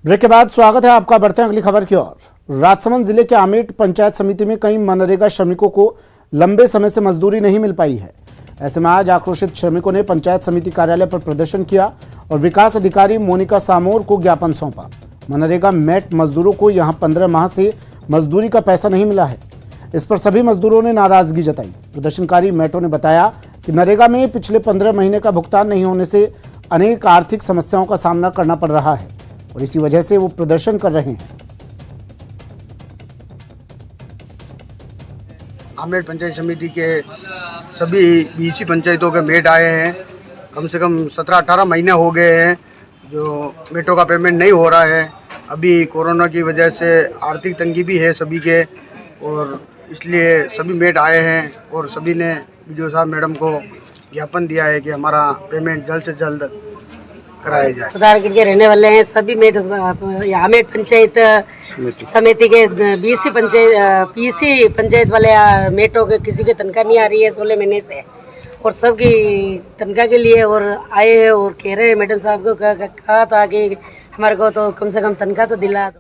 Break के बाद स्वागत है आपका। बढ़ते हैं अगली खबर की ओर। राजसमंद जिले के आमेट पंचायत समिति में कई मनरेगा श्रमिकों को लंबे समय से मजदूरी नहीं मिल पाई है। ऐसे में आज आक्रोशित श्रमिकों ने पंचायत समिति कार्यालय पर प्रदर्शन किया और विकास अधिकारी मोनिका सामोर को ज्ञापन सौंपा। मनरेगा मेट मजदूरों को यहां 15 माह से मजदूरी का पैसा नहीं मिला है। इस पर सभी मजदूरों ने नाराजगी जताई। प्रदर्शनकारी मेटों ने बताया कि नरेगा में पिछले 15 महीने का भुगतान नहीं होने से अनेक आर्थिक समस्याओं का सामना करना पड़ रहा है और इसी वजह से वो प्रदर्शन कर रहे हैं। आमेट पंचायत समिति के सभी 20 पंचायतों के मेट आए हैं। कम से कम 17-18 महीने हो गए हैं जो मेटों का पेमेंट नहीं हो रहा है। अभी कोरोना की वजह से आर्थिक तंगी भी है सभी के, और इसलिए सभी मेट आए हैं और सभी ने वीडियो साहब मैडम को ज्ञापन दिया है कि हमारा पेमेंट जल्द से जल्द कराया जाए। सुधारगढ़ के रहने वाले हैं सभी आमेट पंचायत समिति के 20 पंचायत वाले मेटों के किसी की तनख्वाह नहीं आ रही है 16 महीने से, और सबकी तनख्वाह के लिए और आए हैं और कह रहे हैं मैडम साहब को कहा था कि हमारे को तो कम से कम तनख्वाह तो दिला दो।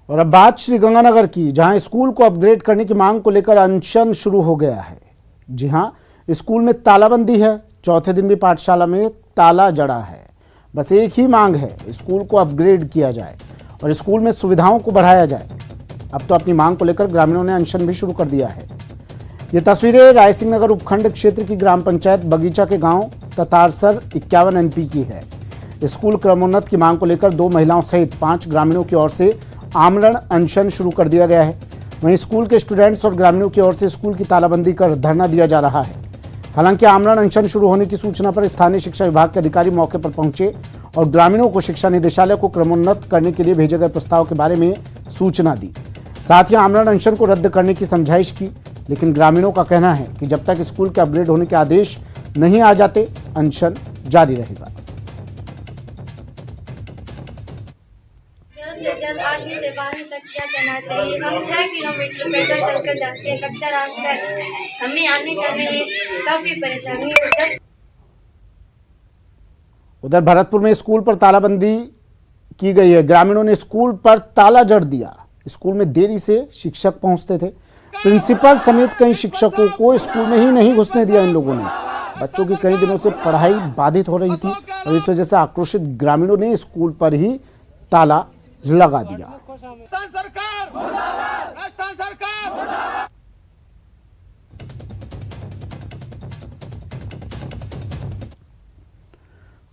और अब बात श्रीगंगानगर की, जहां स्कूल को अपग्रेड करने की मांग को लेकर अनशन शुरू हो गया है। जी हां, स्कूल में तालाबंदी है। चौथे दिन भी पाठशाला में ताला जड़ा है। बस एक ही मांग है, स्कूल को अपग्रेड किया जाए और स्कूल में सुविधाओं को बढ़ाया जाए। अब तो अपनी मांग को लेकर ग्रामीणों ने अनशन भी शुरू कर दिया है। ये तस्वीरें रायसिंह नगर उपखंड क्षेत्र की ग्राम पंचायत बगीचा के गांव ततारसर 51 NP की है। स्कूल क्रमोन्नत की मांग को लेकर 2 महिलाओं सहित 5 ग्रामीणों की ओर से आमरण अनशन शुरू कर दिया गया है। वहीं स्कूल के स्टूडेंट्स और ग्रामीणों की ओर से स्कूल की तालाबंदी कर धरना दिया जा रहा है। हालांकि आमरण अनशन शुरू होने की सूचना पर स्थानीय शिक्षा विभाग के अधिकारी मौके पर पहुंचे और ग्रामीणों को शिक्षा निदेशालय को क्रमोन्नत करने के लिए भेजे गए प्रस्ताव के बारे में सूचना दी। साथ ही आमरण अनशन को रद्द करने की समझाइश की, लेकिन ग्रामीणों का कहना है कि जब तक स्कूल के अपग्रेड होने के आदेश नहीं आ जाते अनशन जारी रहेगा। जल्द से जल्द 8वीं से 12वीं तक किया जाना चाहिए। हम 6 किलोमीटर पैदल चलकर जाते हैं, कच्चा रास्ता है, हमें आने जाने में काफी परेशानी होती है। उधर भरतपुर में स्कूल पर तालाबंदी की गई है। ग्रामीणों ने स्कूल पर ताला जड़ दिया। स्कूल में देरी से शिक्षक पहुंचते थे। प्रिंसिपल समेत कई शिक्षकों को स्कूल में ही नहीं घुसने दिया इन लोगों ने। बच्चों की कई दिनों से पढ़ाई बाधित हो रही थी और इस वजह से आक्रोशित ग्रामीणों ने स्कूल पर ही ताला लगा दिया।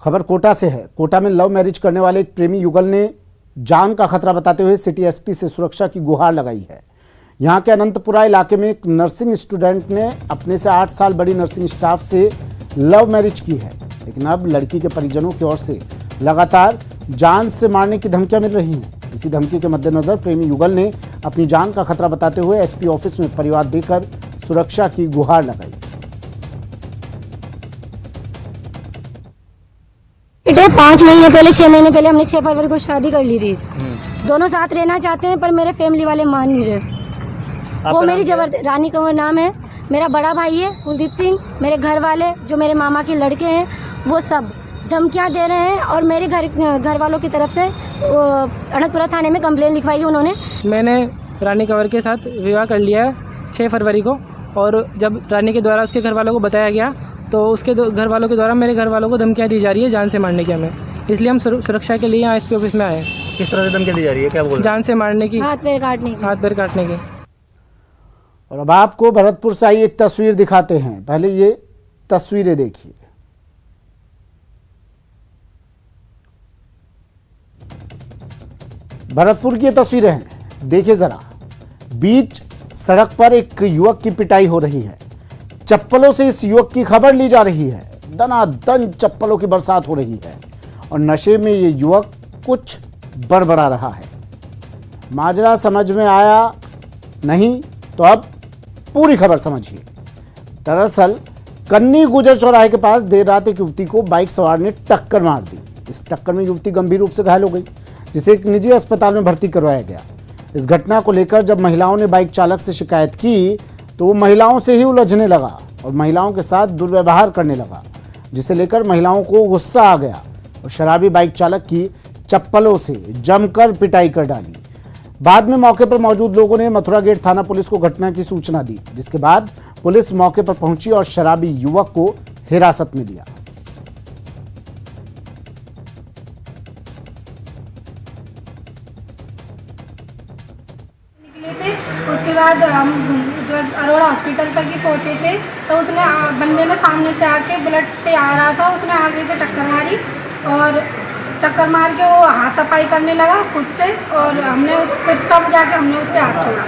खबर कोटा से है। कोटा में लव मैरिज करने वाले एक प्रेमी युगल ने जान का खतरा बताते हुए सिटी एसपी से सुरक्षा की गुहार लगाई है। यहां के अनंतपुरा इलाके में एक नर्सिंग स्टूडेंट ने अपने से 8 साल बड़ी नर्सिंग स्टाफ से लव मैरिज की है, लेकिन अब लड़की के परिजनों की ओर से लगातार जान से मारने की धमकियां मिल रही हैं। इसी धमकी के मद्देनजर प्रेमी युगल ने अपनी जान का खतरा बताते हुए एसपी ऑफिस में परिवार देकर सुरक्षा की गुहार लगाई। 5 महीने पहले 6 महीने पहले हमने 6 फरवरी को शादी कर ली थी। दोनों साथ रहना चाहते हैं पर मेरे फैमिली वाले मान नहीं रहे। वो मेरी जबरदस्ती, रानी कंवर नाम है, मेरा बड़ा भाई है कुलदीप सिंह, मेरे घर वाले जो मेरे मामा के लड़के हैं वो सब धमकियां दे रहे हैं और मेरे घर वालों की तरफ से अनंतपुरा थाने में कंप्लेन लिखवाई है उन्होंने। मैंने रानी कंवर के साथ विवाह कर लिया है 6 फरवरी को, और जब रानी के द्वारा उसके घर वालों को बताया गया तो उसके घर वालों के द्वारा मेरे घर वालों को धमकियां दी जा रही है जान से मारने की। हमें इसलिए हम सुरक्षा के लिए यहाँ एसपी ऑफिस में आए। किस तरह से धमकियां दी जा रही है, क्या बोल? जान से मारने की, हाथ पैर काटने की। और अब आपको भरतपुर से आई एक तस्वीर दिखाते हैं। पहले ये तस्वीरें देखिए। भरतपुर की ये तस्वीरें हैं, देखिए जरा। बीच सड़क पर एक युवक की पिटाई हो रही है। चप्पलों से इस युवक की खबर ली जा रही है। दनादन चप्पलों की बरसात हो रही है और नशे में ये युवक कुछ बड़बड़ा रहा है। माजरा समझ में आया नहीं तो अब पूरी खबर समझिए। दरअसल कन्नी गुजर चौराहे के पास देर रात एक युवती को बाइक सवार ने टक्कर मार दी। इस टक्कर में युवती गंभीर रूप से घायल हो गई, जिसे एक निजी अस्पताल में भर्ती करवाया गया। इस घटना को लेकर जब महिलाओं ने बाइक चालक से शिकायत की तो वो महिलाओं से ही उलझने लगा और महिलाओं के साथ दुर्व्यवहार करने लगा, जिसे लेकर महिलाओं को गुस्सा आ गया और शराबी बाइक चालक की चप्पलों से जमकर पिटाई कर डाली। बाद में मौके पर मौजूद लोगों ने मथुरा गेट थाना पुलिस को घटना की सूचना दी, जिसके बाद पुलिस मौके पर पहुंची और शराबी युवक को हिरासत में लिया। निकले थे, उसके बाद हम जो अरोड़ा हॉस्पिटल तक ही पहुंचे थे, तो उसने बंदे ने सामने से आके बुलेट पे आ रहा था, उसने आगे से टक्कर मारी और टक्कर मार के वो हाथापाई करने लगा खुद से, और हमने उस पर तब जाके हमने उस पर हाथ छोड़ा।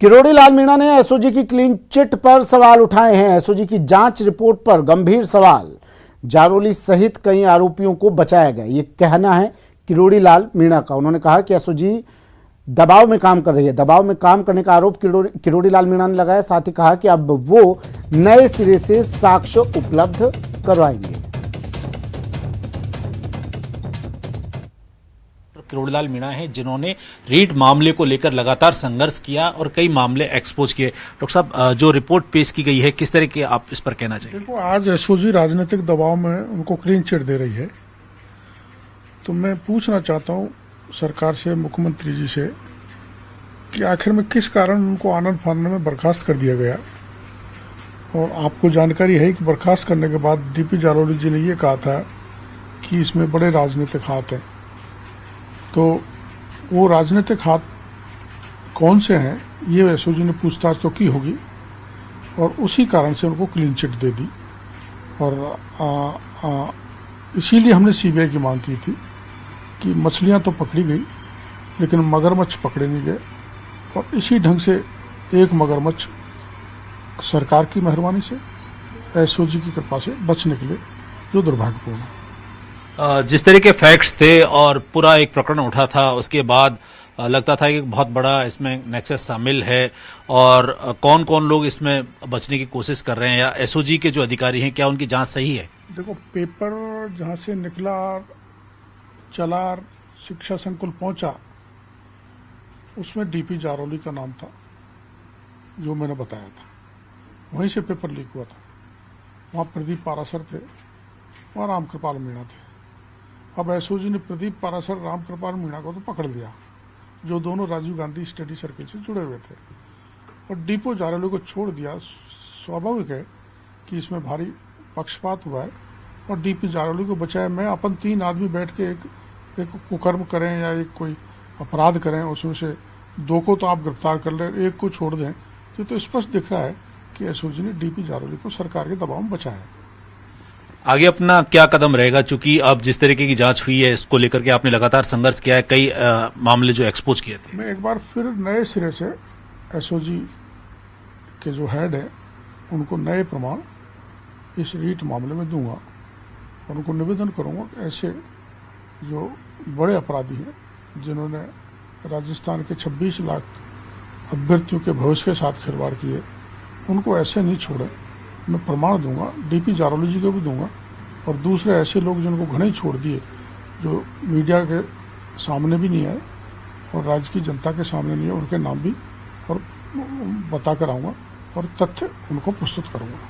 किरोड़ी लाल मीणा ने एसओजी की क्लीन चिट पर सवाल उठाए हैं। एसओजी की जांच रिपोर्ट पर गंभीर सवाल। जारोली सहित कई आरोपियों को बचाया गया, ये कहना है किरोड़ी लाल मीणा का। उन्होंने कहा कि एसओजी दबाव में काम कर रही है। दबाव में काम करने का आरोप किरोड़ी लाल मीणा ने लगाया। साथ ही कहा कि अब वो नए सिरे से साक्ष्य उपलब्ध करवाएंगे। किरोड़ीलाल मीणा हैं जिन्होंने रीट मामले को लेकर लगातार संघर्ष किया और कई मामले एक्सपोज किए। डॉक्टर साहब, जो रिपोर्ट पेश की गई है, किस तरह के आप इस पर कहना चाहिए? देखो, आज एसओजी राजनीतिक दबाव में उनको क्लीन चिट दे रही है, तो मैं पूछना चाहता हूं सरकार से, मुख्यमंत्री जी से, कि आखिर में किस कारण उनको आनंद फानंद में बर्खास्त कर दिया गया। और आपको जानकारी है कि बर्खास्त करने के बाद डीपी जारोली जी ने यह कहा था कि इसमें बड़े राजनीतिक हाथ हैं। तो वो राजनीतिक हाथ कौन से हैं, ये एसओजी ने पूछताछ तो की होगी, और उसी कारण से उनको क्लीन चिट दे दी। और इसीलिए हमने सीबीआई की मांग की थी कि मछलियां तो पकड़ी गई लेकिन मगरमच्छ पकड़े नहीं गए, और इसी ढंग से एक मगरमच्छ सरकार की मेहरबानी से, एसओजी की कृपा से बच निकले, जो दुर्भाग्यपूर्ण है। जिस तरह के फैक्ट्स थे और पूरा एक प्रकरण उठा था, उसके बाद लगता था कि बहुत बड़ा इसमें नेक्सस शामिल है, और कौन कौन लोग इसमें बचने की कोशिश कर रहे हैं, या एसओजी के जो अधिकारी हैं, क्या उनकी जांच सही है? देखो, पेपर जहां से निकला, चला, शिक्षा संकुल पहुंचा, उसमें डीपी जारोली का नाम था, जो मैंने बताया था। वहीं से पेपर लीक हुआ था। वहां प्रदीप पारासर थे, वहां रामकृपाल मीणा थे। अब एसओजी ने प्रदीप पारासर, रामकृपाल मीणा को तो पकड़ लिया, जो दोनों राजीव गांधी स्टडी सर्किल से जुड़े हुए थे, और डीपो जारोली को छोड़ दिया। स्वाभाविक है कि इसमें भारी पक्षपात हुआ है, और डीपी जारोली को बचाया। मैं अपन 3 आदमी बैठ के एक कुकर्म करें या एक कोई अपराध करें, उसमें से 2 को तो आप गिरफ्तार कर लें, 1 को छोड़ दें, तो स्पष्ट दिख रहा है कि एसओजी ने डीपी जारोली को सरकार के दबाव में बचाया। आगे अपना क्या कदम रहेगा, चूंकि अब जिस तरीके की जांच हुई है, इसको लेकर के आपने लगातार संघर्ष किया है, कई मामले जो एक्सपोज किए थे? मैं एक बार फिर नए सिरे से एसओजी के जो हेड है, उनको नए प्रमाण इस रीट मामले में दूंगा, और उनको निवेदन करूंगा कि ऐसे जो बड़े अपराधी हैं, जिन्होंने राजस्थान के 26 लाख अभ्यर्थियों के भविष्य के साथ खिलवाड़ किए, उनको ऐसे नहीं छोड़े। मैं प्रमाण दूंगा, डीपी जारोली जी को भी दूंगा, और दूसरे ऐसे लोग जिनको घने ही छोड़ दिए, जो मीडिया के सामने भी नहीं आए और राज्य की जनता के सामने नहीं है, उनके नाम भी और बता कर आऊंगा, और तथ्य उनको प्रस्तुत करूंगा।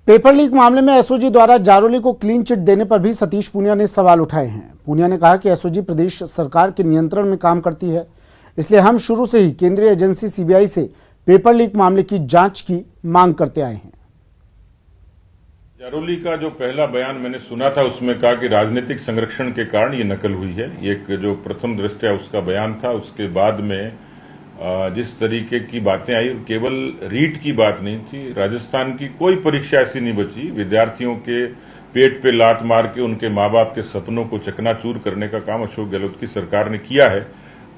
पेपर लीक मामले में एसओजी द्वारा जारोली को क्लीन चिट देने पर भी सतीश पूनिया ने सवाल उठाए हैं। पूनिया ने कहा कि एसओजी प्रदेश सरकार के नियंत्रण में काम करती है, इसलिए हम शुरू से ही केंद्रीय एजेंसी सीबीआई से पेपर लीक मामले की जांच की मांग करते आए हैं। जारोली का जो पहला बयान मैंने सुना था, उसमें कहा कि राजनीतिक संरक्षण के कारण ये नकल हुई है। ये एक जो प्रथम दृष्टया उसका बयान था। उसके बाद में जिस तरीके की बातें आई, केवल रीट की बात नहीं थी, राजस्थान की कोई परीक्षा ऐसी नहीं बची। विद्यार्थियों के पेट पे लात मार के उनके माँ बाप के सपनों को चकनाचूर करने का काम अशोक गहलोत की सरकार ने किया है।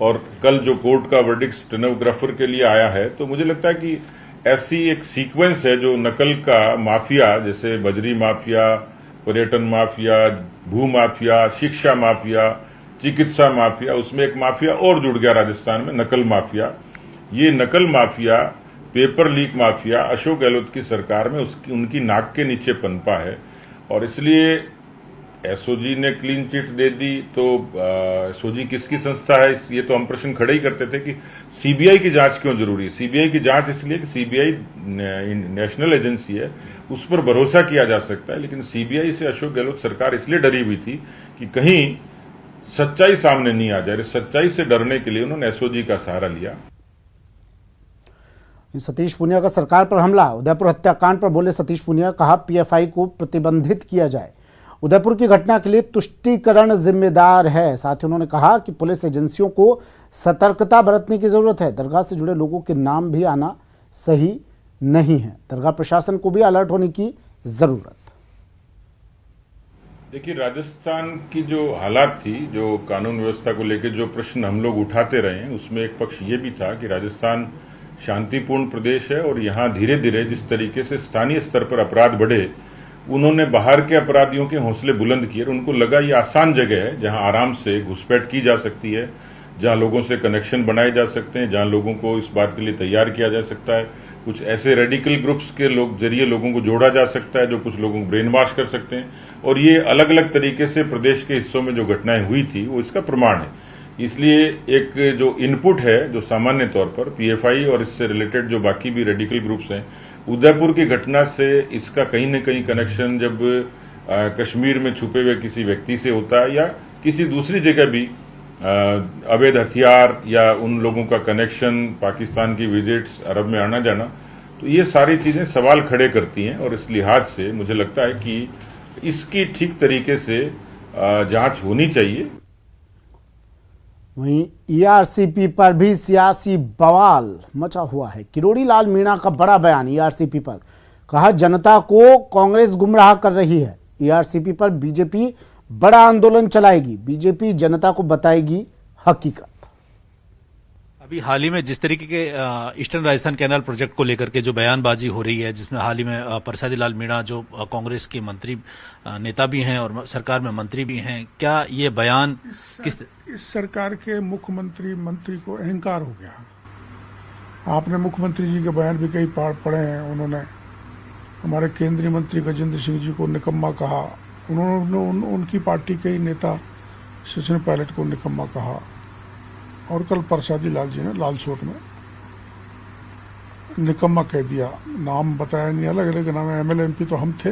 और कल जो कोर्ट का वर्डिक्ट स्टेनोग्राफर के लिए आया है, तो मुझे लगता है कि ऐसी एक सीक्वेंस है जो नकल का माफिया, जैसे बजरी माफिया, पर्यटन माफिया, भू माफिया, शिक्षा माफिया, चिकित्सा माफिया, उसमें एक माफिया और जुड़ गया राजस्थान में, नकल माफिया। ये नकल mafia, paper leak mafia Ashok Gehlot की सरकार में उनकी नाक के नीचे पनपा है, और इसलिए एसओजी ने क्लीन चिट दे दी तो एसओजी किसकी संस्था है, ये तो हम प्रश्न खड़े ही करते थे कि सीबीआई की जांच क्यों जरूरी है। सीबीआई की जांच इसलिए कि सीबीआई नेशनल एजेंसी है, उस पर भरोसा किया जा सकता है। लेकिन सीबीआई से अशोक गहलोत सरकार इसलिए डरी हुई थी कि कहीं सच्चाई सामने नहीं आ जाए। सच्चाई से डरने के लिए उन्होंने एसओजी का सहारा लिया। सतीश पूनिया का सरकार पर हमला। उदयपुर हत्याकांड पर बोले सतीश पूनिया, कहा पीएफआई को प्रतिबंधित किया जाए। उदयपुर की घटना के लिए तुष्टीकरण जिम्मेदार है। साथ ही उन्होंने कहा कि पुलिस एजेंसियों को सतर्कता बरतने की जरूरत है। दरगाह से जुड़े लोगों के नाम भी आना सही नहीं है। दरगाह प्रशासन को भी अलर्ट होने की जरूरत। देखिए, राजस्थान की जो हालात थी, जो कानून व्यवस्था को लेकर जो प्रश्न हम लोग उठाते रहे हैं, उसमें एक पक्ष ये भी था कि राजस्थान शांतिपूर्ण प्रदेश है और यहाँ धीरे धीरे जिस तरीके से स्थानीय स्तर पर अपराध बढ़े, उन्होंने बाहर के अपराधियों के हौसले बुलंद किए। उनको लगा ये आसान जगह है जहां आराम से घुसपैठ की जा सकती है, जहां लोगों से कनेक्शन बनाए जा सकते हैं, जहां लोगों को इस बात के लिए तैयार किया जा सकता है। कुछ ऐसे रेडिकल ग्रुप्स के जरिए लोगों को जोड़ा जा सकता है जो कुछ लोगों को ब्रेन वॉश कर सकते हैं। और ये अलग अलग तरीके से प्रदेश के हिस्सों में जो घटनाएं हुई थी वो इसका प्रमाण है। इसलिए एक जो इनपुट है, जो सामान्य तौर पर पीएफआई और इससे रिलेटेड जो बाकी भी रेडिकल ग्रुप्स हैं, उदयपुर की घटना से इसका कहीं न कहीं कनेक्शन जब कश्मीर में छुपे हुए किसी व्यक्ति से होता है या किसी दूसरी जगह भी अवैध हथियार या उन लोगों का कनेक्शन, पाकिस्तान की विजिट्स, अरब में आना जाना, तो ये सारी चीजें सवाल खड़े करती हैं। और इस लिहाज से मुझे लगता है कि इसकी ठीक तरीके से जांच होनी चाहिए। वहीं ईआरसीपी पर भी सियासी बवाल मचा हुआ है। किरोड़ी लाल मीणा का बड़ा बयान ईआरसीपी पर, कहा जनता को कांग्रेस गुमराह कर रही है। ईआरसीपी पर बीजेपी बड़ा आंदोलन चलाएगी। बीजेपी जनता को बताएगी हकीकत। अभी हाल ही में जिस तरीके के ईस्टर्न राजस्थान कैनाल प्रोजेक्ट को लेकर के जो बयानबाजी हो रही है, जिसमें हाल ही में प्रसादी लाल मीणा जो कांग्रेस के मंत्री नेता भी हैं और सरकार में मंत्री भी हैं, क्या ये बयान किस इस सरकार के मुख्यमंत्री मंत्री को अहंकार हो गया। आपने मुख्यमंत्री जी के बयान भी कई पढ़े हैं। उन्होंने हमारे केंद्रीय मंत्री गजेंद्र सिंह जी को निकम्मा कहा। उन्होंने उनकी पार्टी के ही नेता सचिन पायलट को निकम्मा कहा। और कल प्रसादी लाल जी ने लालसोट में निकम्मा कह दिया। नाम बताया नहीं, अलग अलग नाम है। एमएलए एमपी तो हम थे।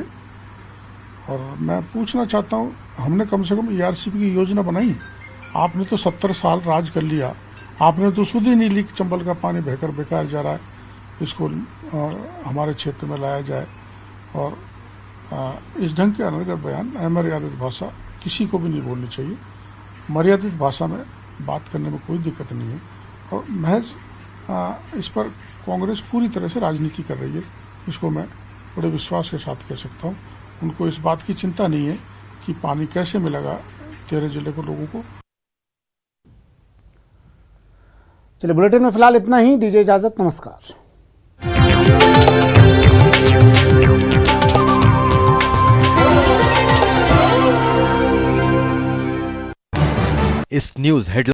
और मैं पूछना चाहता हूँ, हमने कम से कम ईआरसीपी की योजना बनाई। आपने तो 70 साल राज कर लिया, आपने तो सुध ही नहीं ली। चंबल का पानी बहकर बेकार जा रहा है, इसको हमारे क्षेत्र में लाया जाए। और इस ढंग के अनर्गल बयान, अमर्यादित भाषा किसी को भी नहीं बोलनी चाहिए। मर्यादित भाषा में बात करने में कोई दिक्कत नहीं है। और महज इस पर कांग्रेस पूरी तरह से राजनीति कर रही है, इसको मैं बड़े विश्वास के साथ कह सकता हूँ। उनको इस बात की चिंता नहीं है कि पानी कैसे मिलेगा 13 जिले को लोगों को। चलिए, बुलेटिन में फिलहाल इतना ही। दीजिए इजाजत, नमस्कार। इस न्यूज हेडलाइन